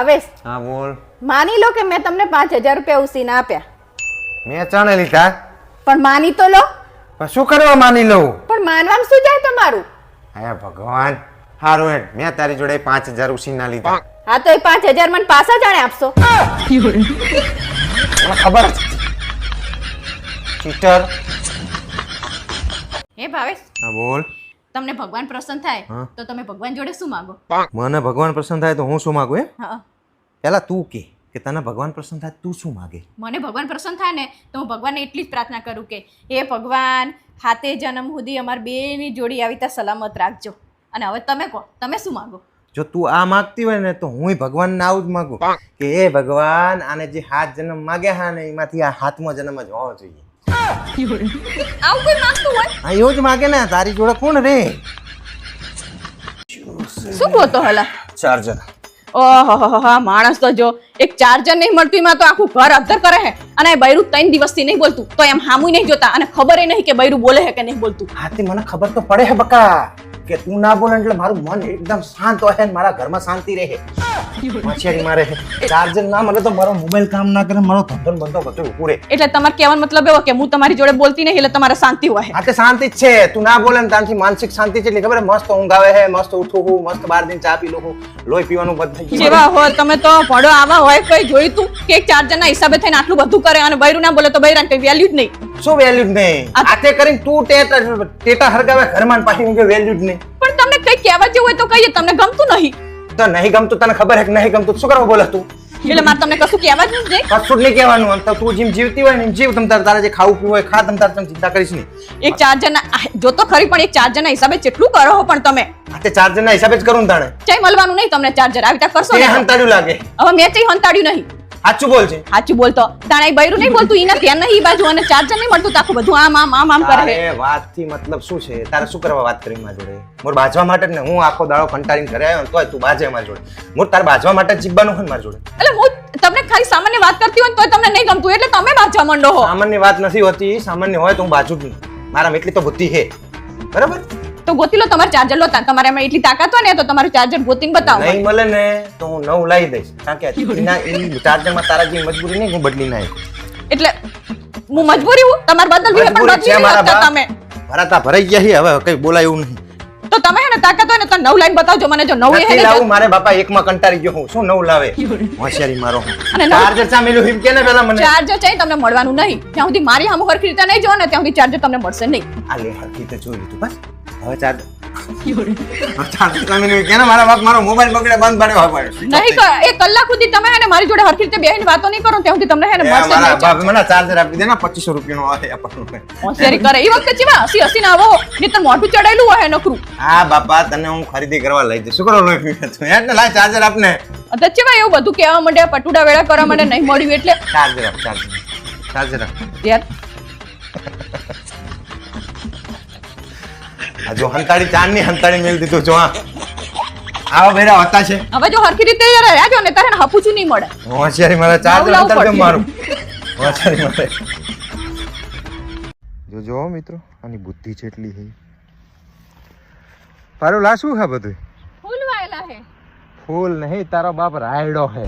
ભાવેશ, હા બોલ. માની લો કે મેં તમને 5000 રૂપિયા ઉસીના આપ્યા, મેં ચાણે લીધા પણ માની તો લો. પણ શું કરવા માની લઉં? પણ માનવામાં શું જાય તમારું? હે ભગવાન, હારું હેડ, મેં તારી જોડે 5000 ઉસીના લીધા. હા તો એ 5000 મને પાછા જાણે આપશો. મને ખબર જ ચીટર. હે ભાવેશ, હા બોલ. તમને ભગવાન પ્રસન્ન થાય હા. તો તમે ભગવાન જોડે શું માંગો? મને ભગવાન પ્રસન્ન થાય તો હું શું માંગુ? હા, પેલા તું કે તને ભગવાન પ્રસન્ન થાય તું શું માંગે? મને ભગવાન પ્રસન્ન થાય ને તો હું ભગવાનને એટલી જ પ્રાર્થના કરું કે હે ભગવાન, હાથે જન્મ સુધી અમાર બેની જોડી આવી ત્યાં સલામત રાખજો. અને હવે તમે કહો, તમે શું માંગો? જો તું આ માંગતી હોય ને તો હું ભગવાનને આવું જ માંગુ કે એ ભગવાન, આને જે 7 જન્મ માગ્યા હા ને એમાંથી આ 7મો જન્મ જ હોવો જોઈએ. આવું કોઈ માંગતું હોય? હા એવું જ માગે ને. તારી જોડે કોણ રે? શું બોલતો હલા? ચાર્જર. ઓહો, માણસ તો જો એક ચાર્જર નહીં મળતું એમાં તો આખું ઘર અધર કરે હે. અને એ બૈરું 3 દિવસથી નહીં બોલતું તો એમ હામુય નહીં જોતા અને ખબર નહીં કે બૈરું બોલે હે કે નહીં બોલતું. હા તે મને ખબર તો પડે હે બકા કે તું ના બોલે એટલે મારું મન એકદમ શાંત હોય ને મારા ઘરમાં શાંતિ રહે. મચ્છરી મારે ચાર્જર ના મળે તો મારો મોબાઈલ કામ ના કરે, મારો ધંધો બંધો બધું ઉભું રહે. એટલે તમારે કહેવાનો મતલબ એવો કે હું તમારી જોડે બોલતી નહીં એટલે તમારે શાંતિ હોય. હા તે શાંતિ જ છે. તું ના બોલે ને ત્યાંથી માનસિક શાંતિ છે. એટલે ખબર હે, મસ્ત ઊંઘ આવે હે, મસ્ત ઉઠું હું, મસ્ત 12 દિન ચા પી લઉં હું, લોહી પીવાનું બંધ થઈ ગયું. જેવા હોય તમે તો ભડો આવા હોય કોઈ જોયું તું કે એક ચાર્જર ના હિસાબે થઈને આટલું બધું કરે અને બૈરું ના બોલે તો બૈરાને કઈ વેલ્યુ જ નહીં. શું વેલ્યુ જ નહીં? આતે કરીને તું ટેટા હરગાવે ઘરમાં ને પાછી ઊંઘે, વેલ્યુ જ નહીં. પણ તમને કઈ કહેવા જેવું હોય તો કહીએ, તમને ગમતું નહીં તો નહીં ગમતું, તને ખબર હે કે નહીં ગમતું, શું કરવા બોલે તું? એટલે મારે તમને કશું કહેવા જ નથી. કશું જ નહીં કહેવાનું. આમ તો તું જેમ જીવતી હોય ને એમ જીવ. તમ તારે જે ખાવું પીવું હોય ખા, તમ તારે તમે ચિંતા કરીશ નહીં. એક ચાર્જર ના જો તો ખરી, પણ એક ચાર્જર ના હિસાબે કેટલું કરો હો પણ તમે. આ તે ચાર્જર ના હિસાબે જ કરું ને તાણે. ચાઈ મળવાનું નહીં તમને ચાર્જર, આવી રીતે કરશો તે ને હંતાડ્યું લાગે. હવે મેં ચાઈ હંતાડ્યું નહીં. સાચું બોલ છે. સાચું બોલતો તાણે બૈરું નહીં બોલતું, ઈના ધ્યાન નહીં ઈ બાજુ, અને ચાર્જર નહીં મળતું તો આખું બધું આમ આમ આમ આમ કરે. તારે વાતથી મતલબ શું છે? તારે શું કરવા વાત કરી મારી જોડે? મોર બાજવા માટે જ ને. હું આખો દાડો કંટાળીને ઘરે આવ્યો ને તોય તું બાજે મારી જોડે. મોર તારે બાજવા માટે જ જીવવાનું હોય મારી જોડે. એટલે હું તમને ખાલી સામાન્ય વાત કરતી હોય તો તમને નહીં ગમતું એટલે તમે બાજવા માંડો હો. સામાન્ય વાત નથી હોતી. સામાન્ય હોય તો હું બાજુ જ નહીં. મારામાં એટલી તો બુદ્ધિ છે. બરાબર? તો ગોતી લો તમારું ચાર્જર લો. તમારે એમાં એટલી તાકાત હોય ને તો તમારું ચાર્જર ગોતીને બતાવો. નહીં મળે ને તો હું નવું લાવી દઈશ. કારણ કે ચાર્જરમાં તારા જેવી મજબૂરી નહીં, હું બદલી નાખ. એટલે હું મજબૂરી હું તમારે બદલવી પણ બદલી નહીં શકતા તમે. ભરાતા ભરાઈ ગયા છે, હવે કઈ બોલાય એવું નહીં. તો તમે હે ને તાકાત હોય ને તો 9 લાઈન બતાવજો મને. જો 9 હે ને લાવું, મારે બાપા એકમાં કંટાળી ગયો હું. શું 9 લાવે? હોશિયારી મારો. અને ચાર્જર સામેલું હિમ કે ને પેલા મને. ચાર્જર ચાઈ તમને મળવાનું નહીં. જ્યાં સુધી મારી સામે હરખી રીતે નહીં જો ને ત્યાં સુધી ચાર્જર તમને મળશે નહીં. આ લે હરખી રીતે જોઈ લીધું બસ. હવે ચાર્જર સામેલું કે ને મારા બાપ મારો મોબાઈલ બગડે બંધ પડ્યો હોય. નહીં એક કલાક સુધી તમે હે ને મારી જોડે હરખી રીતે બેહીને વાતો નહીં કરો ત્યાં સુધી તમને હે ને મળશે મારા નહીં. બાપ મને ચાર્જર આપી દે ને 2500 રૂપિયાનો આવે આપણને. હોશિયારી કરે એ વખતે ચીવા હસી ને આવો નહીતર મોઢું ચડાયેલું હોય નકરું. હા બાપા, તને હું ખરીદી કરવા લઈ જઈશ. શું કરો લોહી પીવે તું? યાર ને લાય ચાર્જર આપને. અચ્છા ચીવા એવું બધું કહેવા માંડ્યા, પટુડા વેળા કરવા માંડે, નહીં મળ્યું એટલે ચાર્જર આપ, ચાર્જર આપ. યાર આ જો હંતાડી ચાંદની હંતાડી મેલ દીધું જો. હા આવા બેરા હતા છે. હવે જો હરખી રીતે રહેજો ને તારે હપુચું નહીં મળે. હોશિયારી મારે ચાર્જર હંતાડી દે મારું. હોશિયારી મારે. જો મિત્રો, આની બુદ્ધિ જેટલી છે. પારો લા શું છે બધું? ફૂલ વાયેલા હે. ફૂલ નહીં, તારો બાપ રાયડો છે.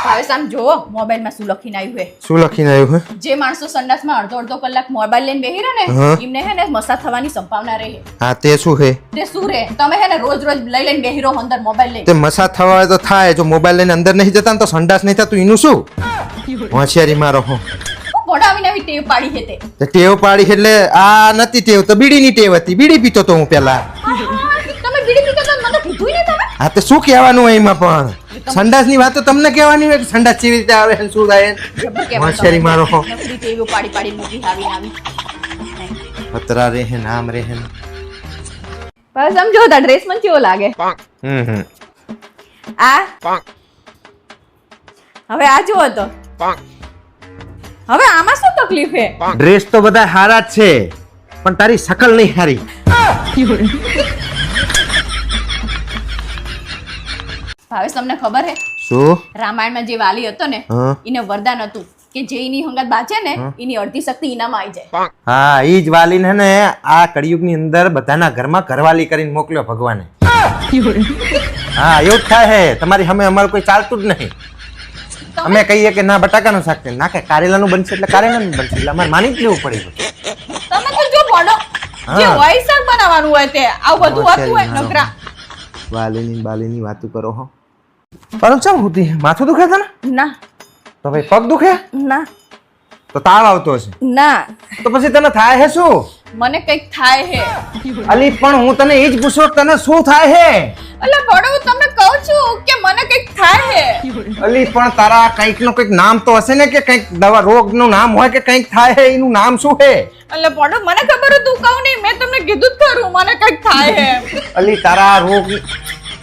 હવે સામ જોવો મોબાઈલમાં શું લખીને આવ્યું હે. શું લખીને આવ્યું છે? જે માણસો સંડાસમાં અડધો કલાક મોબાઈલ લઈને બેહી રહે ને એમને હે ને મસા થવાની સંભાવના રહે. હા તે શું છે? તે શું રે? તમે હે ને રોજ લઈ લઈને બેહી રહો અંદર મોબાઈલ લઈને. તે મસા થવા હોય તો થાય. જો મોબાઈલ લઈને અંદર નહીં જતા ને તો સંડાસ નહીં થતું. એનું શું? હોશિયારી મારો. હું ઘોડાવીને આવી ટેવ પાડી હે તે. ટેવ પાડી એટલે આ નથી ટેવ તો બીડીની ટેવ હતી. બીડી પીતો તો હું પેલા. તમે બીડી પીતા તો મને કીધું ને તમે. હા તો શું કહેવાનું હોય એમાં? પણ સંડાસની વાત તો તમને કહેવાની હોય કે સંડાસ કેવી રીતે આવે ને શું થાય. હોશિયારી મારો. નકરી ટેવ પાડી પાડી મૂકી આવી. પતરા રે હે, નામ રે હે. બસ સમજો તા ડ્રેસ મને કેવો લાગે. આ હવે આ જુઓ તો. હવે આમાં શું તકલીફ હે? ડ્રેસ તો બધા હારા જ છે પણ તારી શકલ નહીં હારી. ભાવેશ તમને ખબર હે શું? રામાયણમાં જે વાલી હતો ને એને વરદાન હતું કે જે એની હંગાત બાચે ને એની અડધી શક્તિ એનામાં આવી જાય. હા ઈ જ વાલીને ને આ કળિયુગની અંદર બધાના ઘરમાં ઘરવાલી કરીને મોકલ્યો ભગવાને. હા એવું જ થાય હે. તમારી સામે અમારું કોઈ ચાલતું જ નહીં. અમે કહીએ કે ના બટાકાનું શાક છે, ના કે કારેલાનું બનશે એટલે કારેલાનું બનશે, એટલે અમારે માની જ લેવું પડે. તમે તો જો પડો જે હોય શાક બનાવવાનું હોય તે આવું બધું હોતું હોય નકરા. બાલીની વાતો કરો હો. પણ ચમ હોતી માથું દુખે છે ને? ના તો ભાઈ પગ દુખે? ના તો તાવ આવતો હશે. ના તો પછી તને થાય હે શું? મને કઈક થાય હે. અલી પણ હું તને એ જ પૂછું કે તને શું થાય હે? એટલે બડો હું તમને કહું છું કે મને કઈક થાય હે. અલી પણ તારા કઈક નું કઈક નામ તો હશે ને, કે કઈક દવા રોગ નું નામ હોય કે કઈક થાય હે, એનું નામ શું હે? એટલે બડો મને ખબર હતું કહું નહીં, મેં તમને કીધું જ ખરું મને કઈક થાય હે. અલી તારા રોગ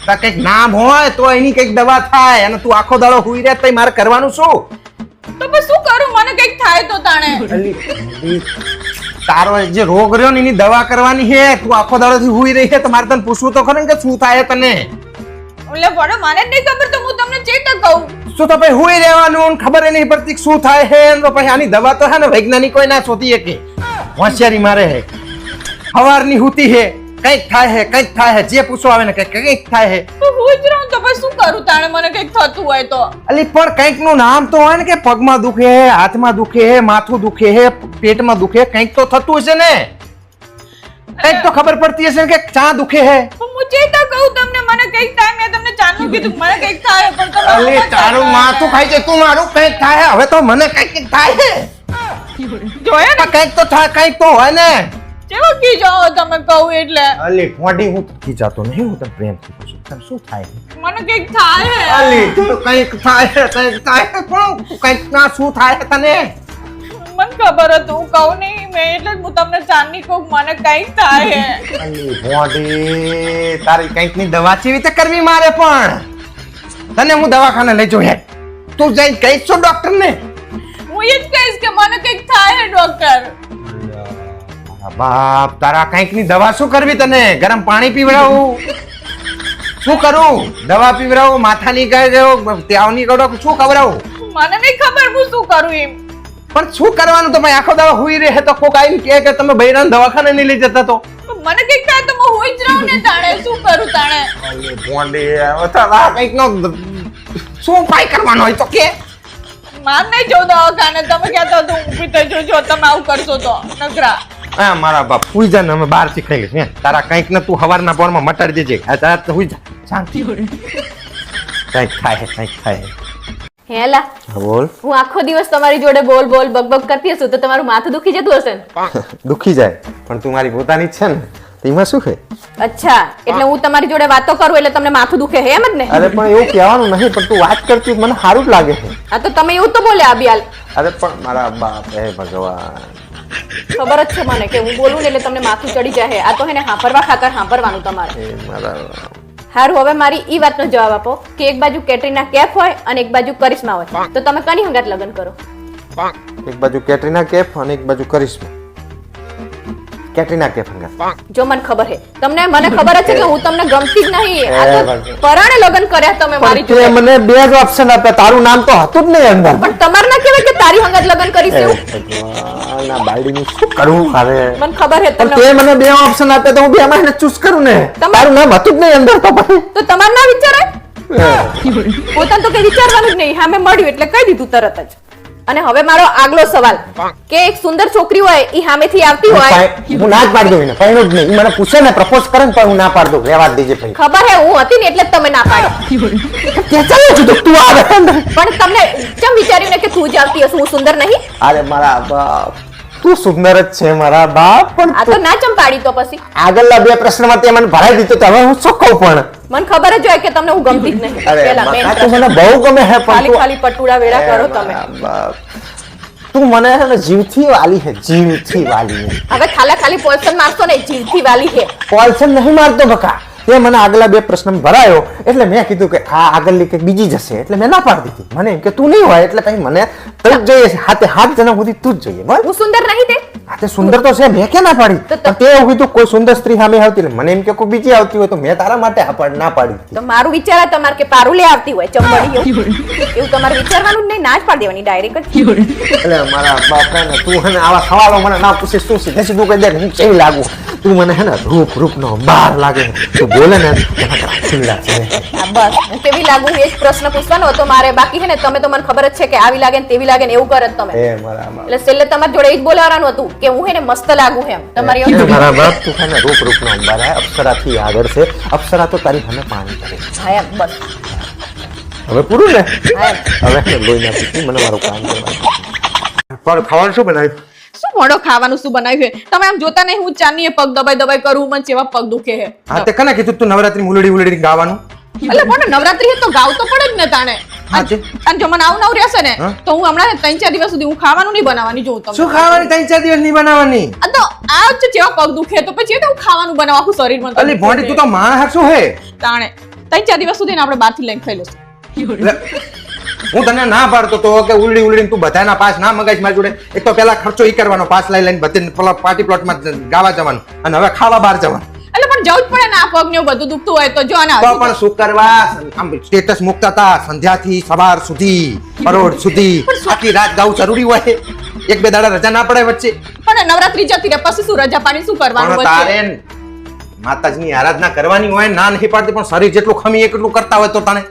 તા કઈક નામ હોય તો એની કઈક દવા થાય, અને તું આખો દાડો હુઈ રહે તો મારે કરવાનું શું? તો બસ શું કરું, મને કઈક થાય તો તાણે. અલી તારો જે રોગ રહ્યો ને એની દવા કરવાની છે. તું આખો દાડો થી હુઈ રહી છે તો મારે તને પૂછવું તો ખરું કે શું થાય તને? એટલે બડો મને જ નહીં ખબર તો હું તમને ચેતા કહું. શું તો ભાઈ હુઈ રહેવાનું, ખબર નહીં પડતી શું થાય છે, તો પછી આની દવા તો છે ને વૈજ્ઞાનિકો ના શોધી શકે. હોશિયારી મારે હે, હવારની હુતી હે, કઈક થાય હે, કઈક થાય હે, જે પૂછો આવે ને કઈક થાય હે. તો હું જ રહું તો પછી શું કરું તાણે મને કઈક થતું હોય તો? અલી પણ કઈક નું નામ તો હોય ને, કે પગમાં દુખે હે, હાથમાં દુખે હે, માથું દુખે હે, પેટમાં દુખે, કઈક તો થતું હશે ને. કઈક તો ખબર પડતી હશે કે ચા દુખે હે. હું ચેતા કહું તમને મને કઈક થાય. મેં તમને ચાનું કીધું મને કઈક થાય પણ તમે અલી તારું માથું ખાઈ જાય, તું મારું કઈક થાય. હવે તો મને કઈક થાય છે. જોયે ને કઈક તો થાય, કઈક તો હોય ને. જેવો કી જાઓ તમે કહું એટલે. અલી ફોડી હું ખીજાતો નહીં, હું તને પ્રેમથી પૂછું તને શું થાય? મને કઈક થાય હે. અલી તું કઈક થાય છે, કઈક થાય છે, પણ કઈક ના શું થાય છે તને? મને ખબર હતું કહું નહીં મેં એટલે હું તમને ચાંદની કહું મને કઈક થાય હે. અલી ફોડી તારી કઈક ની દવા કેવી રીતે કરવી મારે? પણ તને હું દવાખાને લઈ જાઉં. તું જઈ કહીશ છો ડોક્ટર ને? હું એ જ કહીશ કે મને કઈક થાય હે ડોક્ટર. બાપ તારા કઈક ની દવા શું કરવી? તને ગરમ પાણી પીવડાવું? શું કરું? દવા પીવડાવું? માથાની ગયો ત્યાવની ગળો શું ખવડાવું? મને નહીં ખબર હું શું કરું એમ. પણ શું કરવાનું? તો ભાઈ આખો દાડો હુઈ રહે તો કોક આવીને કહે કે તમે બૈરાને દવાખાને નહીં લઈ જતા તો? મને કઈક થાય તો હું હોઈ જ રહું ને તાણે શું કરું તાણે. અલી ભોંડી હવે તો આ કઈક નો શું ઉપાય કરવાનો હોય તો કે? માર નહીં જો દવાખાને તમે કહેતા તો ઊભી થઈ જોજો તમે આવું કરશો તો નકરા. હા મારા બાપ હુઈ જા ને, અમે બહાર થી ખાઈ લઈશ. તારા કઈક ને તું હવારના પોરમાં મટાડી દેજે. આ તારા તો હુઈ જા શાંતિ. કઈક થાય, કઈક થાય. હેલા બોલ. હું આખો દિવસ તમારી જોડે બોલ બોલ બકબક કરતી હશું તો તમારું માથું દુખી જતું હશે ને? દુખી જાય પણ તું મારી પોતાની જ છે ને, એમાં શું છે? અચ્છા એટલે હું તમારી જોડે વાતો કરું એટલે તમને માથું દુખે હે એમ જ ને? અરે પણ એવું કહેવાનું નહીં, પણ તું વાત કરતી મને સારું જ લાગે છે. હા તો તમે એવું તો બોલે આબિયાલ. અરે પણ મારા બાપ હે ભગવાન, ખબર જ છે મને કે હું બોલું ને એટલે તમને માથું ચડી જાય. આ તો હે ને હાંભરવા ખાતર હાંભરવાનું તમારે. એ મારા હારું હવે મારી ઈ વાતનો જવાબ આપો કે એક બાજુ કેટરીના કેફ હોય અને એક બાજુ કરિશ્મા હોય તો તમે કની હંગાત લગ્ન કરો? એક બાજુ કેટરીના કેફ અને એક બાજુ કરિશ્મા. કેટરીના કેફ હંગાત. જો મને ખબર હે તમને, મને ખબર જ છે કે હું તમને ગમતી જ નહીં. આ તો પરાણે લગ્ન કર્યા તમે મારી જોડે. મને બે જ ઓપ્શન આપ્યા, તારું નામ તો હતું જ નહીં અંદર. પણ તમાર ના કહેવાય કે તારી હંગાત લગ્ન કરીશ એવું? ભગવાન આ બાયડીનું શું કરવું હવે? મને ખબર હે પણ તમને. તે મને બે ઓપ્શન આપ્યા તો હું બે માંને ચૂઝ કરું ને. તારું નામ હતું જ નહીં અંદર તો પછી. તો તમાર ના વિચારાય? પોતાને તો કઈ વિચારવાનું જ નહીં. હા મેં મળ્યું એટલે કહી દીધું તરત જ. અને હવે મારો આગલો સવાલ કે એક સુંદર છોકરી હોય ઈ સામેથી આવતી હોય. હું ના જ પાડી દઉં એને, પહેલું જ નહીં. ઈ મને પૂછે ને પ્રપોઝ કરે ને પણ હું ના પાડી દઉં. રહેવા દેજે ભાઈ. ખબર હે હું હતી ને એટલે જ તમે ના પાડી. કે ચાલે છે તો તું આવે અંદર. પણ તમને કેમ વિચાર્યું ને કે તું જ આવતી હશે, હું સુંદર નહીં? અરે મારા બાપ તું સુંદર જ છે મારા બાપ. પણ આ તો ના ચમ પાડી તો પછી આગળના બે પ્રશ્નમાં તે મને ભરાઈ દીધો તો હવે હું શું કહું? પણ મને ખબર જ હોય કે તમને હું ગમતી જ નહીં. અરે પેલા main બકા તું મને બહુ ગમે હે, પણ ખાલી તું ખાલી પટુડા વેડા કરો તમે. બાપ તું મને છે ને જીવથી વાલી હે, જીવથી વાલી હે. હવે ખાલી પોલસન મારશો ને જીવથી વાલી છે. પોલસન નહીં મારતો બકા, તે મને આગલા 2 પ્રશ્ન ભરાયો એટલે મેં કીધું કે આ આગળની કંઈક બીજી જ હશે એટલે મેં ના પાડી દીધી. મને એમ કે તું નહીં હોય એટલે પછી મને તું જ જોઈએ છે. હાથે હાથ જણા સુધી તું જ જોઈએ. બસ હું સુંદર નહીં તે આ તે સુંદર તો છે, મેં ક્યાં ના પાડી. પણ તે એવું કીધું કોઈ સુંદર સ્ત્રી સામે આવતી એટલે મને એમ કે કોઈ બીજી આવતી હોય તો મેં તારા માટે ના પાડી દીધી. તો મારું વિચાર તમારે કે પારુલે આવતી હોય ચંબડી એવું તમારે વિચારવાનું જ નહીં, ના જ પાડી દેવાની ડાયરેક્ટ જ. એટલે મારા બાપા ને તું હે ને આવા સવાલો મને ના પૂછે શું સીધે સીધું કહી દે હું કેવી લાગુ. તું મને હે ને રૂપ નો બાર લાગે. તું બોલે ને ખીલા છે. હા બસ હું કેવી લાગુ એ જ પ્રશ્ન પૂછવાનો હતો મારે. બાકી છે ને તમે તો મને ખબર જ છે કે આવી લાગે ને તેવી લાગે ને એવું કરે જ તમે. એ મારા બાપ એટલે છેલ્લે તમારી જોડે એ જ બોલાવવાનું હતું કે હું હે ને મસ્ત લાગુ એમ તમારી એ મારા બાપ તું હે ને રૂપ નો અંબાર હે. અપ્સરા થી આગળ છે. અપ્સરા તો તારી સામે પાણી કરે. હા એમ બસ હવે પૂરું ને. હા એમ હવે લોહી ના પીતી મને મારું કામ કરવાનું. પણ ખાવાનું શું બનાવ્યું? શું મોડો ખાવાનું શું બનાવ્યું છે? તમે આમ જોતા નહીં હું ચાની પગ દબાઈ કરું મને જેવા પગ દુખે છે. હા તે કને કીધું તું નવરાત્રી ઉલડી ગાવાનું? એટલે પણ નવરાત્રી તો ગાવ તો પડે જ ને તાણે. અને જો મને આવું નવ રહેશે ને તો હું હમણાં 3-4 દિવસ સુધી હું ખાવાનું નહીં બનાવવાની. જોઉં તમે શું ખાવાની 3-4 દિવસ નહીં બનાવવાની? આ તો આ જ જેવા પગ દુખે તો પછી તો હું ખાવાનું બનાવવા આખું શરીર મને અલી ભોંડી તું તો માણસ શું હે? તાણે 3-4 દિવસ સુધી આપણે બહારથી લઈને ખાઈ લઈશું. હું તને ના પાડતો તો કે ઉલડી તું બધાના પાસ ના મગાઈશ મારી જોડે. એક તો પેલા ખર્ચો ઈ કરવાનો, પાસ લઈને બધે પાર્ટી પ્લોટમાં ગાવા જવાનું અને હવે ખાવા બહાર જવાનું. એટલે પણ જવું જ પડે ને આ પગ ને બધું દુખતું હોય તો જો ને તો પણ શું કરવા? આમ સ્ટેટસ મૂકતા હતા સંધ્યાથી સવાર સુધી પરોઢ સુધી આખી રાત ગાવું જરૂરી હોય? 1-2 દાડા રજા ના પડે વચ્ચે? પણ નવરાત્રી જતી રહે પછી શું રજા પાણી શું કરવાનું પણ તારે માતાજીની આરાધના કરવાની હોય, ના નહીં પાડતી પણ શરીર જેટલું ખમી એટલું કરતા હોય તો તને.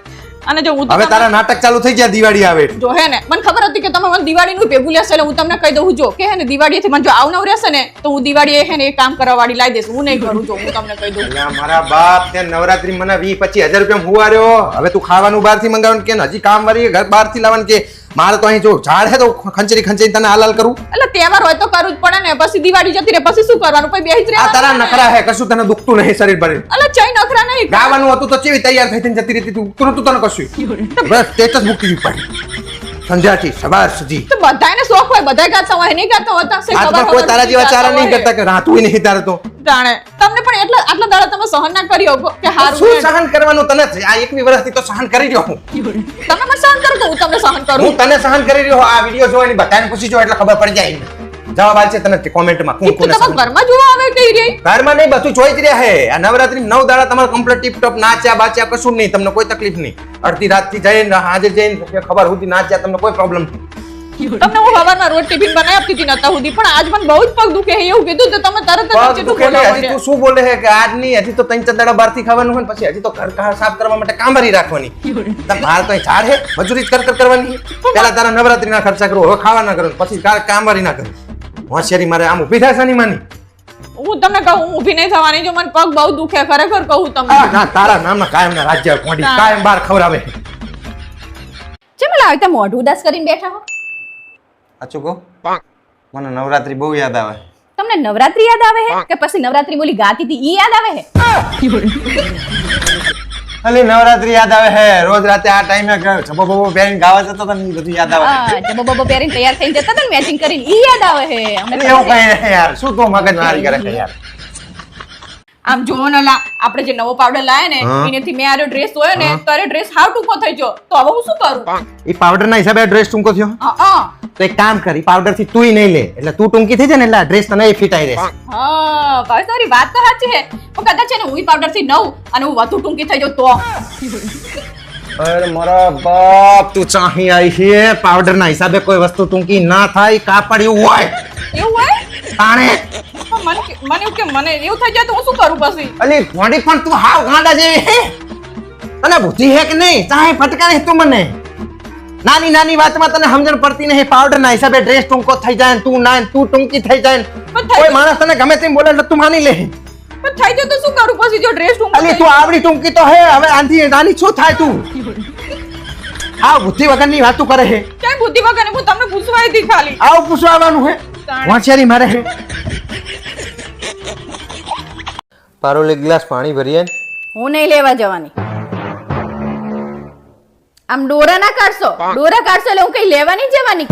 અને જો હું હવે તારા નાટક ચાલુ થઈ ગયા દિવાળી આવે જો હે ને મને ખબર હતી કે તમે મને દિવાળીનું ભેગું લેશો એટલે હું તમને કહી દઉં જો કે હે ને દિવાળીથી મને જો આવનવ રહેશે ને તો હું દિવાળીએ હે ને એ કામ કરવા વાળી લાવી દઈશ. હું નહીં કરું જો હું તમને કહી દઉં. એટલે મારા બાપ તે નવરાત્રી મને 20-25 હજાર રૂપિયા હુવાર્યો. હવે તું ખાવાનું બહારથી મંગાવવાનું કે હજી કામ વાળી ઘર બહારથી લાવવાનું કે મારે તો અહીં જો ઝાડ હે તો ખંચરી તને હાલાલ કરું. એટલે તહેવાર હોય તો કરવું જ પડે ને. પછી દિવાળી જતી રહે પછી શું કરવાનું? પછી બેહી જ આ તારા રહેવાનું. નખરા હે કશું તને દુખતું નહીં શરીર ભરે. એટલે ચઈ નખરા નહીં ગાવાનું હતું તો કેવી તૈયાર થઈને જતી રહેતી તું તું તને કશું બસ સ્ટેટસ મૂકી પડી સંધ્યાથી સવાર સુધી. તો બધાયને શોખ હોય, બધાય ગાતા હોય, નહીં ગાતા હોતા છે આ તો કોઈ તારા જેવા ચારા નહીં કરતા કે રાતું નહીં તારે તો. જાણે તમને પણ આટલા દાડા તમે સહન ના કર્યો કે હારું શું સહન કરવાનું તને? આ 21 વર્ષથી તો સહન કરી રહ્યો હું. તમે મને સહન કરો તો હું તમને સહન કરું. હું તને સહન કરી રહ્યો. આ વિડિયો જોવાની બધાને પૂછી જો એટલે ખબર પડી જાય. જવાબ આલશે તને કોમેન્ટમાં કોણ કોને સહન. ઘરમાં જોવા આવે કઈ રે ઘરમાં નહીં બધું જોઈ જ રહ્યા હે. આ નવરાત્રી 9 દાડા તમારે કમ્પ્લીટ ટીપ ટોપ નાચ્યા બાચ્યા કશું નહીં, તમને કોઈ તકલીફ નહીં. અડધી રાતથી જઈને આજે જઈને ખબર સુધી નાચ્યા તમને કોઈ પ્રોબ્લેમ નહીં. તમને હું સવારના રોજ ટિફિન બનાવી આપતી હતી નતા સુધી પણ આજ મને બહુ જ પગ દુખે છે એવું કીધું તો તમે તરત જ પગ દુખે ને હજી તું શું બોલે છે કે આજ નહીં હજી તો 3-4 દાડા બહારથી ખાવાનું હોય ને પછી હજી તો ઘર સાફ કરવા માટે કામવારી રાખવાની. મારે તો ઝાડ હે મજૂરી જ કર કરવાની. પહેલા તારા નવરાત્રીના ખર્ચા કરો, હવે ખાવાના કરો, પછી કામવારી ના કરો. હોશિયારી મારે આમ ઊભી થાય છે માની. હું તમને કહું હું ઊભી નહીં થવાની. જો મને પગ બહુ દુખે ખરેખર કહું તમને. ના તારા નામના કાયમના રાજ્ય કોડી કાયમ બાર ખવરાવે. ચેમ લાવ તે મોઢું ઉદાસ કરીને બેઠા હો? સાચું કહો મને નવરાત્રી બહુ યાદ આવે. તમને નવરાત્રી યાદ આવે હે કે પછી નવરાત્રી બોલી ગાતી હતી ઈ યાદ આવે હે? અલી નવરાત્રી યાદ આવે હે. રોજ રાતે આ ટાઈમે છબો બબો પહેરીને ગાવા જતો તો ને બધું યાદ આવે. હા જબો બબો પહેરીને તૈયાર થઈને જતા હતા ને મેચિંગ કરીને ઈ યાદ આવે હે. અમને એવું કઈ નહીં યાર. શું તું મગજ મારી કરે છે યાર? આમ જો ને લા આપણે જે નવો પાવડર લાયા ને એનેથી મેં આરો ડ્રેસ ધોયો ને તો આરો ડ્રેસ હાવ ટૂંકો થઈ ગયો. તો હવે હું શું કરું? ઈ પાવડર ના હિસાબે ડ્રેસ ટૂંકો થયો? હા તો એક કામ કર ઈ પાવડર થી તુંય નહીં લે એટલે તું ટૂંકી થઈ જાય ને એટલે ડ્રેસ તને ફિટ આવી રહેશે. હા ભાઈ તારી વાત તો સાચી હે પણ કદાચ છે ને હું પાવડર થી નવ અને હું વધુ ટૂંકી થઈ જાઉં તો અરે મારા બાપ તું ચાહી આવી છે. પાવડર ના હિસાબે કોઈ વસ્તુ ટૂંકી ના થાય. કાપડ એવું હોય એવું હોય તાણે મને એવું કે મને એવું થઈ જાય તો હું શું કરું પછી? અલી મોડી પણ તું હાવ ગાંડા જેવી હે. તને બુદ્ધિ હે કે નહીં? ચાહે ફટકારે તું મને નાની નાની વાતમાં તને સમજણ પડતી નહીં. પાવડર ના હિસાબે ડ્રેસ ટૂંકો થઈ જાય ને તું ના તું ટૂંકી થઈ જાય ને કોઈ માણસ તને ગમે તેમ બોલે એટલે તું માની લે. પણ થઈ જાય તો શું કરું પછી જો ડ્રેસ ટૂંકો? અલી તું આવડી ટૂંકી તો હે હવે આંધી નાની શું થાય તું? આ બુદ્ધિ વગરની વાતો કરે હે. ક્યાં બુદ્ધિ વગર હું તમને પૂછવાઈ હતી ખાલી. આવું પૂછવાનું હે હોશિયારી મારે હે. પારોલ એક ગ્લાસ પાણી ભરીએ. હું નહીં લેવા જવાની. આમ ડોરા ના કાઢશો એટલે હું કઈ લેવાની જવાની.